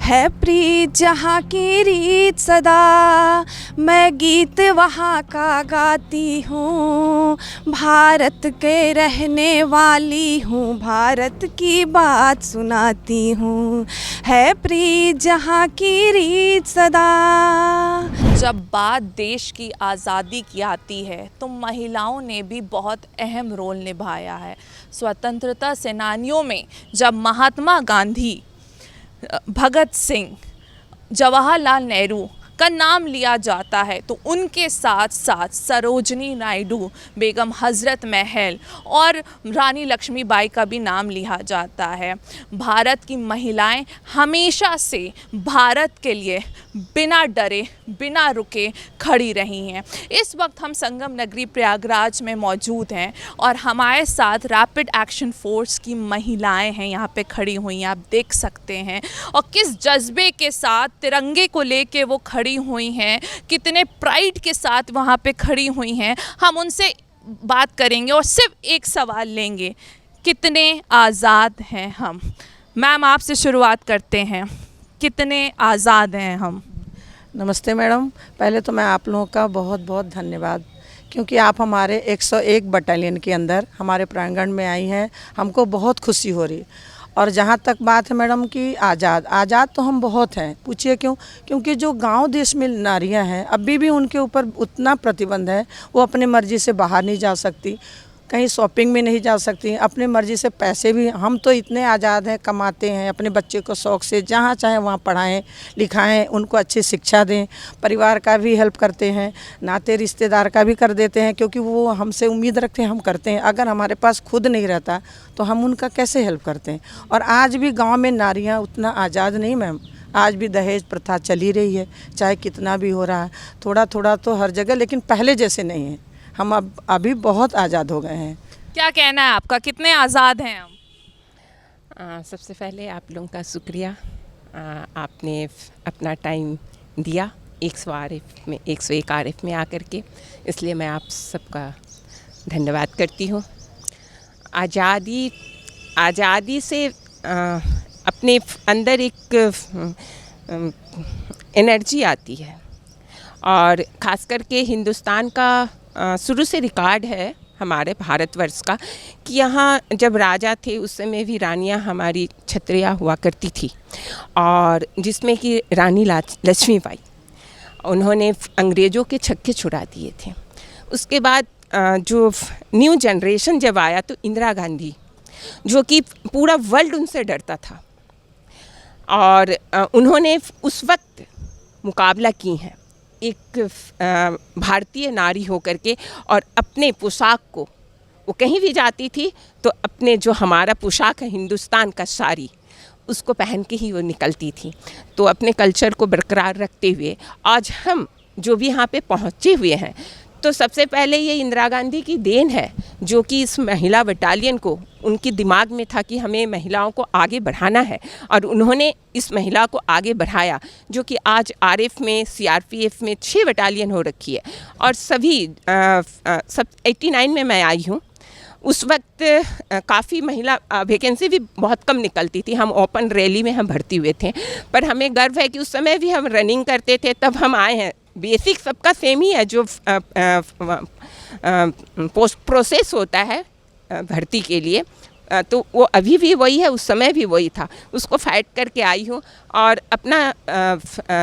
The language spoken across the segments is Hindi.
है प्रीत जहाँ की रीत सदा, मैं गीत वहाँ का गाती हूँ। भारत के रहने वाली हूँ, भारत की बात सुनाती हूँ। है प्रीत जहाँ की रीत सदा। जब बात देश की आज़ादी की आती है तो महिलाओं ने भी बहुत अहम रोल निभाया है। स्वतंत्रता सेनानियों में जब महात्मा गांधी, भगत सिंह, जवाहरलाल नेहरू का नाम लिया जाता है तो उनके साथ साथ सरोजनी नायडू, बेगम हज़रत महल और रानी लक्ष्मीबाई का भी नाम लिया जाता है। भारत की महिलाएं हमेशा से भारत के लिए बिना डरे, बिना रुके खड़ी रही हैं। इस वक्त हम संगम नगरी प्रयागराज में मौजूद हैं और हमारे साथ रैपिड एक्शन फोर्स की महिलाएं हैं, यहाँ पे खड़ी हुई हैं, आप देख सकते हैं। और किस जज्बे के साथ तिरंगे को लेके वो खड़ी हुई हैं, कितने प्राइड के साथ वहाँ पे खड़ी हुई हैं। हम उनसे बात करेंगे और सिर्फ एक सवाल लेंगे, कितने आज़ाद हैं हम? मैम, आपसे शुरुआत करते हैं, कितने आज़ाद हैं हम? नमस्ते मैडम, पहले तो मैं आप लोगों का बहुत बहुत धन्यवाद, क्योंकि आप हमारे 101 बटालियन के अंदर हमारे प्रांगण में आई हैं। हमको बहुत खुशी हो रही। और जहाँ तक बात है मैडम कि आज़ाद तो हम बहुत हैं। पूछिए क्यों? क्योंकि जो गांव देश में नारियां हैं अभी भी उनके ऊपर उतना प्रतिबंध है, वो अपने मर्ज़ी से बाहर नहीं जा सकती, कहीं शॉपिंग में नहीं जा सकती, अपने मर्ज़ी से पैसे भी। हम तो इतने आज़ाद हैं, कमाते हैं, अपने बच्चे को शौक़ से जहाँ चाहें वहाँ पढ़ाएं लिखाएं, उनको अच्छी शिक्षा दें, परिवार का भी हेल्प करते हैं, नाते रिश्तेदार का भी कर देते हैं, क्योंकि वो हमसे उम्मीद रखते हैं, हम करते हैं। अगर हमारे पास खुद नहीं रहता तो हम उनका कैसे हेल्प करते हैं। और आज भी गाँव में नारियाँ उतना आज़ाद नहीं मैम, आज भी दहेज प्रथा चली रही है, चाहे कितना भी हो रहा है, थोड़ा थोड़ा तो हर जगह, लेकिन पहले जैसे नहीं है। हम अभी बहुत आज़ाद हो गए हैं। क्या कहना है आपका, कितने आज़ाद हैं हम? सबसे पहले आप लोगों का शुक्रिया, आपने अपना टाइम दिया 101 आरएफ में आकर के, इसलिए मैं आप सबका धन्यवाद करती हूँ। आज़ादी से अपने अंदर एक एनर्जी आती है, और ख़ास करके हिंदुस्तान का शुरू से रिकॉर्ड है हमारे भारतवर्ष का कि यहाँ जब राजा थे उस समय भी रानियाँ हमारी छत्रियाँ हुआ करती थी, और जिसमें कि रानी लक्ष्मीबाई, उन्होंने अंग्रेज़ों के छक्के छुड़ा दिए थे। उसके बाद जो न्यू जनरेशन जब आया तो इंदिरा गांधी, जो कि पूरा वर्ल्ड उनसे डरता था, और उन्होंने उस वक्त मुकाबला की है एक भारतीय नारी होकर के, और अपने पोशाक को, वो कहीं भी जाती थी तो अपने जो हमारा पोशाक है हिंदुस्तान का साड़ी, उसको पहन के ही वो निकलती थी। तो अपने कल्चर को बरकरार रखते हुए आज हम जो भी यहाँ पे पहुँचे हुए हैं, तो सबसे पहले ये इंदिरा गांधी की देन है, जो कि इस महिला बटालियन को, उनके दिमाग में था कि हमें महिलाओं को आगे बढ़ाना है, और उन्होंने इस महिला को आगे बढ़ाया, जो कि आज आरएफ में, सीआरपीएफ में 6 बटालियन हो रखी है। और सभी सब 89 में मैं आई हूँ, उस वक्त काफ़ी महिला वैकेंसी भी बहुत कम निकलती थी, हम ओपन रैली में हम भर्ती हुए थे, पर हमें गर्व है कि उस समय भी हम रनिंग करते थे, तब हम आए हैं। बेसिक सबका सेम ही है, जो प्रोसेस होता है भर्ती के लिए, तो वो अभी भी वही है, उस समय भी वही था, उसको फाइट करके आई हूँ। और अपना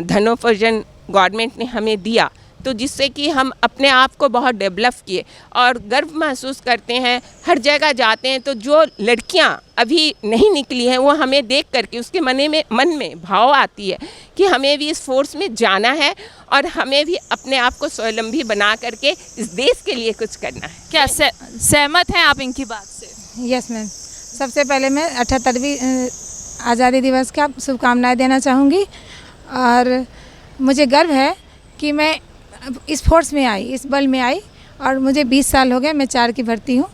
धनोपार्जन गवर्नमेंट ने हमें दिया, तो जिससे कि हम अपने आप को बहुत डेवलप किए और गर्व महसूस करते हैं। हर जगह जाते हैं तो जो लड़कियां अभी नहीं निकली हैं, वो हमें देख करके उसके मन में भाव आती है कि हमें भी इस फोर्स में जाना है, और हमें भी अपने आप को स्वावलंबी बना करके इस देश के लिए कुछ करना है। क्या सहमत हैं आप इनकी बात से? यस मैम, सबसे पहले मैं 78वीं आज़ादी दिवस की शुभकामनाएं देना चाहूँगी। और मुझे गर्व है कि मैं इस फोर्स में आई, इस बल में आई, और मुझे 20 साल हो गए, मैं 4 की भर्ती हूँ।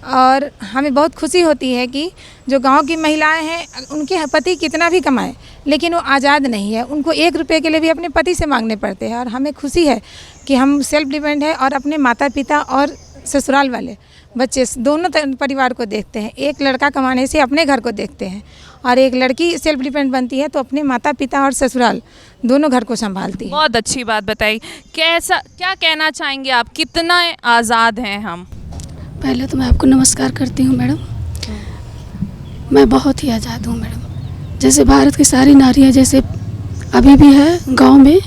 और हमें बहुत खुशी होती है कि जो गांव की महिलाएं हैं, उनके पति कितना भी कमाएं, लेकिन वो आज़ाद नहीं है, उनको 1 रुपये के लिए भी अपने पति से मांगने पड़ते हैं। और हमें खुशी है कि हम सेल्फ डिपेंड है, और अपने माता पिता और ससुराल वाले बच्चे दोनों परिवार को देखते हैं। एक लड़का कमाने से अपने घर को देखते हैं और एक लड़की सेल्फ डिपेंड बनती है तो अपने माता पिता और ससुराल दोनों घर को संभालती है। बहुत अच्छी बात बताई। क्या कहना चाहेंगे आप, कितना आज़ाद हैं हम? पहले तो मैं आपको नमस्कार करती हूँ मैडम। मैं बहुत ही आज़ाद हूँ मैडम। जैसे भारत की सारी नारियाँ जैसे अभी भी है गांव में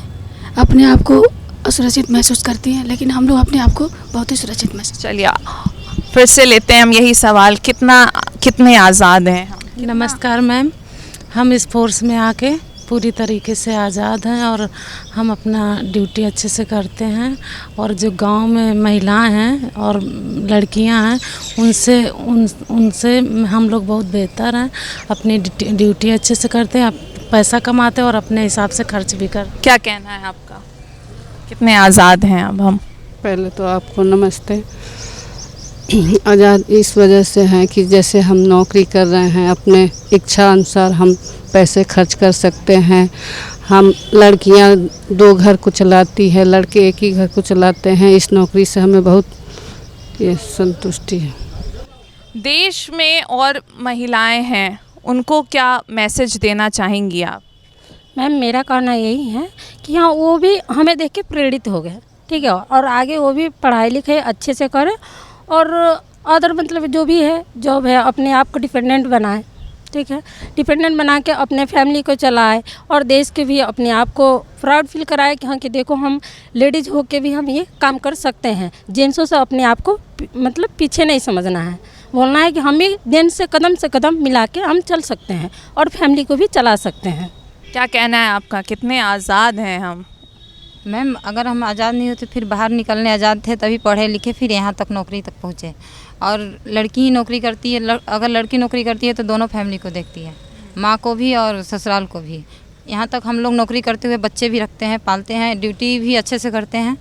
अपने आप को असुरक्षित महसूस करती हैं, लेकिन हम लोग अपने आप को बहुत ही सुरक्षित महसूस। चलिए फिर से लेते हैं हम यही सवाल, कितने आज़ाद हैं हम? नमस्कार मैम, हम इस फोर्स में आके पूरी तरीके से आज़ाद हैं और हम अपना ड्यूटी अच्छे से करते हैं। और जो गांव में महिलाएं हैं और लड़कियां हैं उनसे हम लोग बहुत बेहतर हैं। अपनी ड्यूटी अच्छे से करते हैं, पैसा कमाते हैं और अपने हिसाब से खर्च भी कर। क्या कहना है आपका, कितने आज़ाद हैं अब हम? पहले तो आपको नमस्ते। आज़ाद इस वजह से हैं कि जैसे हम नौकरी कर रहे हैं, अपने इच्छा अनुसार हम पैसे खर्च कर सकते हैं। हम लड़कियां 2 घर को चलाती है, लड़के एक ही घर को चलाते हैं। इस नौकरी से हमें बहुत ये संतुष्टि है। देश में और महिलाएं हैं, उनको क्या मैसेज देना चाहेंगी आप? मैम मेरा कहना यही है कि हाँ वो भी हमें देख के प्रेरित हो गए, ठीक है, और आगे वो भी पढ़ाई लिखाई अच्छे से करें और अदर मतलब जो भी है जॉब है अपने आप को डिपेंडेंट बनाए, ठीक है, डिपेंडेंट बना के अपने फैमिली को चलाए और देश के भी अपने आप को प्राउड फील कराए कि हाँ कि देखो हम लेडीज़ हो के भी हम ये काम कर सकते हैं। जेंट्सों से अपने आप को मतलब पीछे नहीं समझना है, बोलना है कि हम भी जेंट्स से कदम मिला के हम चल सकते हैं और फैमिली को भी चला सकते हैं। क्या कहना है आपका, कितने आज़ाद हैं हम? मैम अगर हम आज़ाद नहीं होते फिर बाहर निकलने आज़ाद थे, तभी पढ़े लिखे फिर यहाँ तक नौकरी तक पहुँचे। और लड़की ही नौकरी करती है, अगर लड़की नौकरी करती है तो दोनों फैमिली को देखती है, माँ को भी और ससुराल को भी। यहाँ तक हम लोग नौकरी करते हुए बच्चे भी रखते हैं, पालते हैं, ड्यूटी भी अच्छे से करते हैं।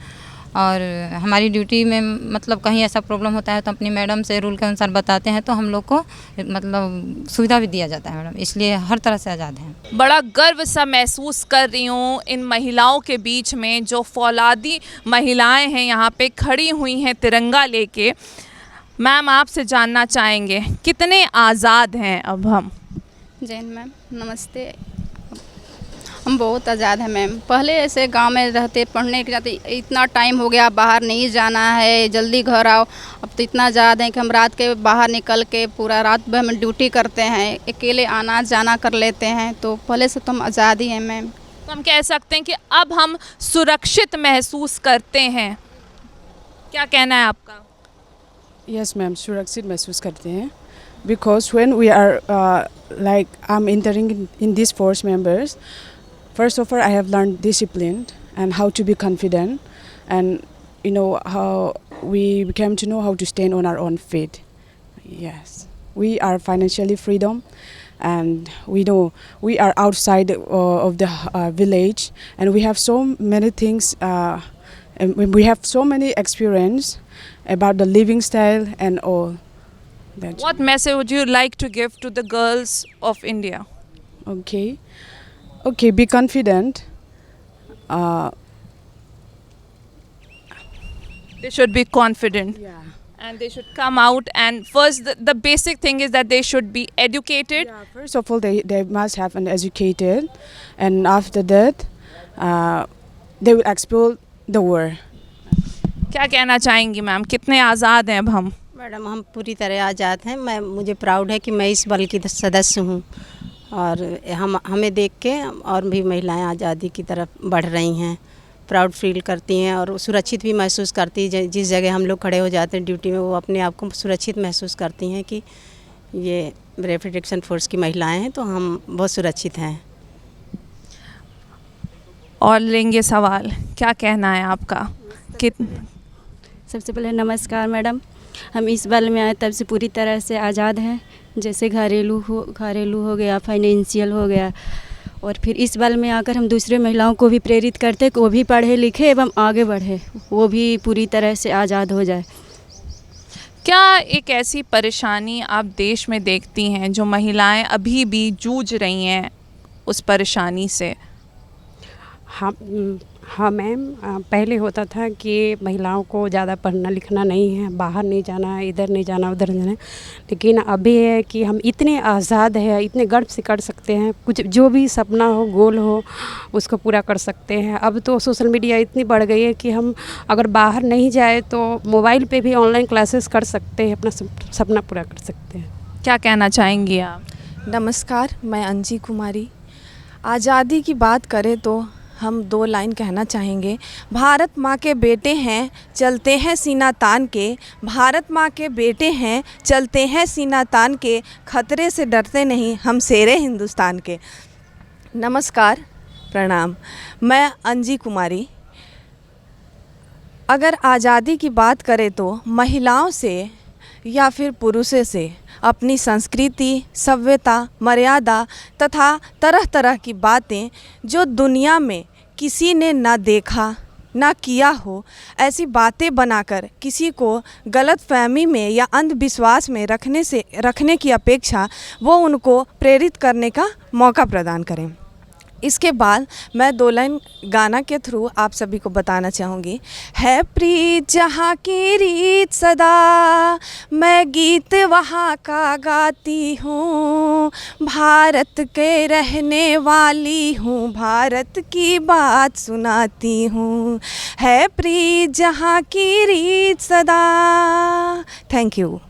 और हमारी ड्यूटी में मतलब कहीं ऐसा प्रॉब्लम होता है तो अपनी मैडम से रूल के अनुसार बताते हैं तो हम लोग को मतलब सुविधा भी दिया जाता है मैडम, इसलिए हर तरह से आज़ाद हैं। बड़ा गर्व सा महसूस कर रही हूँ इन महिलाओं के बीच में, जो फौलादी महिलाएं हैं यहाँ पे खड़ी हुई हैं तिरंगा लेके। मैम आपसे जानना चाहेंगे, कितने आज़ाद हैं अब हम? जैन मैम नमस्ते। हम बहुत आज़ाद हैं मैम। पहले ऐसे गांव में रहते, पढ़ने के जाते, इतना टाइम हो गया बाहर नहीं जाना है, जल्दी घर आओ। अब तो इतना आज़ाद हैं कि हम रात के बाहर निकल के पूरा रात भर हम ड्यूटी करते हैं, अकेले आना जाना कर लेते हैं। तो पहले से तो हम आज़ाद ही हैं मैम। तो हम कह सकते हैं कि अब हम सुरक्षित महसूस करते हैं। क्या कहना है आपका? यस मैम, सुरक्षित महसूस करते हैं। Because when we are like I'm entering in these force members, first of all I have learned discipline and how to be confident, and you know how we became to know how to stand on our own feet. Yes, we are financially freedom, and we know we are outside of the village, and we have so many things and we have so many experience about the living style and all. What message would you like to give to the girls of India? Okay, be confident. They should be confident. Yeah. And they should come out, and first the basic thing is that they should be educated. Yeah, first of all they must have an educated, and after that they will explore the world. क्या कहना चाहेंगी मैम, कितने आज़ाद हैं अब हम? मैडम हम पूरी तरह आज़ाद हैं। मुझे प्राउड है कि मैं इस बल की सदस्य हूँ और हमें देख के और भी महिलाएं आज़ादी की तरफ बढ़ रही हैं, प्राउड फील करती हैं और सुरक्षित भी महसूस करती हैं। जिस जगह हम लोग खड़े हो जाते हैं ड्यूटी में, वो अपने आप को सुरक्षित महसूस करती हैं कि ये रैपिड एक्शन फोर्स की महिलाएं हैं तो हम बहुत सुरक्षित हैं। और लेंगे सवाल, क्या कहना है आपका? सबसे पहले नमस्कार मैडम। हम इस बल में आए तब से पूरी तरह से आज़ाद हैं। जैसे घरेलू हो गया, फाइनेंशियल हो गया, और फिर इस बल में आकर हम दूसरे महिलाओं को भी प्रेरित करते कि वो भी पढ़े लिखे एवं आगे बढ़े, वो भी पूरी तरह से आज़ाद हो जाए। क्या एक ऐसी परेशानी आप देश में देखती हैं जो महिलाएं अभी भी जूझ रही हैं उस परेशानी से? हम हाँ मैम, पहले होता था कि महिलाओं को ज़्यादा पढ़ना लिखना नहीं है, बाहर नहीं जाना है, इधर नहीं जाना उधर नहीं जाना है, लेकिन अभी है कि हम इतने आज़ाद है, इतने गर्व से कर सकते हैं, कुछ जो भी सपना हो गोल हो उसको पूरा कर सकते हैं। अब तो सोशल मीडिया इतनी बढ़ गई है कि हम अगर बाहर नहीं जाए तो मोबाइल पे भी ऑनलाइन क्लासेस कर सकते हैं, अपना सपना पूरा कर सकते हैं। क्या कहना चाहेंगी आप? नमस्कार, मैं अंजी कुमारी। आज़ादी की बात करें तो हम 2 लाइन कहना चाहेंगे। भारत माँ के बेटे हैं, चलते हैं सीना तान के। भारत माँ के बेटे हैं, चलते हैं सीना तान के। खतरे से डरते नहीं, हम शेरे हिंदुस्तान के। नमस्कार, प्रणाम। मैं अंजी कुमारी। अगर आज़ादी की बात करें तो महिलाओं से या फिर पुरुषों से अपनी संस्कृति, सभ्यता, मर्यादा तथा तरह तरह की बातें जो दुनिया में किसी ने ना देखा ना किया हो, ऐसी बातें बनाकर किसी को गलतफहमी में या अंधविश्वास में रखने की अपेक्षा वो उनको प्रेरित करने का मौका प्रदान करें। इसके बाद मैं 2 लाइन गाना के थ्रू आप सभी को बताना चाहूँगी। है प्रीत जहाँ की रीत सदा, मैं गीत वहाँ का गाती हूँ। भारत के रहने वाली हूँ, भारत की बात सुनाती हूँ। है प्रीत जहाँ की रीत सदा। Thank you.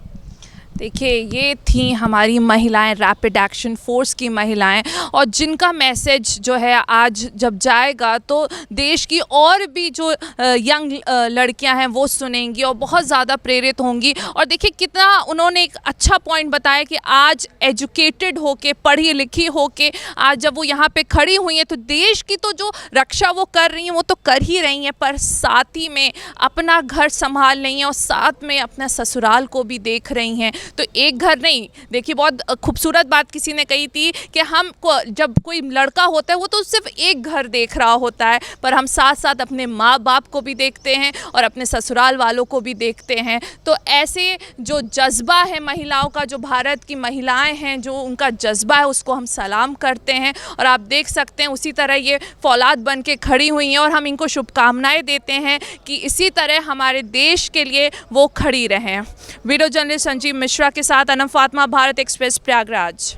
देखिए, ये थी हमारी महिलाएं, रैपिड एक्शन फोर्स की महिलाएं, और जिनका मैसेज जो है आज जब जाएगा तो देश की और भी जो यंग लड़कियां हैं वो सुनेंगी और बहुत ज़्यादा प्रेरित होंगी। और देखिए कितना उन्होंने एक अच्छा पॉइंट बताया कि आज एजुकेटेड होके, पढ़ी लिखी होके आज जब वो यहाँ पे खड़ी हुई हैं तो देश की तो जो रक्षा वो कर रही हैं वो तो कर ही रही हैं, पर साथ ही में अपना घर संभाल रही हैं और साथ में अपना ससुराल को भी देख रही हैं। तो एक घर नहीं, देखिए बहुत खूबसूरत बात किसी ने कही थी कि हम जब कोई लड़का होता है वो तो सिर्फ एक घर देख रहा होता है, पर हम साथ साथ अपने माँ बाप को भी देखते हैं और अपने ससुराल वालों को भी देखते हैं। तो ऐसे जो जज्बा है महिलाओं का, जो भारत की महिलाएं हैं जो उनका जज्बा है, उसको हम सलाम करते हैं। और आप देख सकते हैं उसी तरह ये फौलाद बन के खड़ी हुई हैं और हम इनको शुभकामनाएं देते हैं कि इसी तरह हमारे देश के लिए वो खड़ी रहें। वीडियो जर्नलिस्ट संजीव मिश्रा के साथ अनम फातिमा, भारत एक्सप्रेस, प्रयागराज।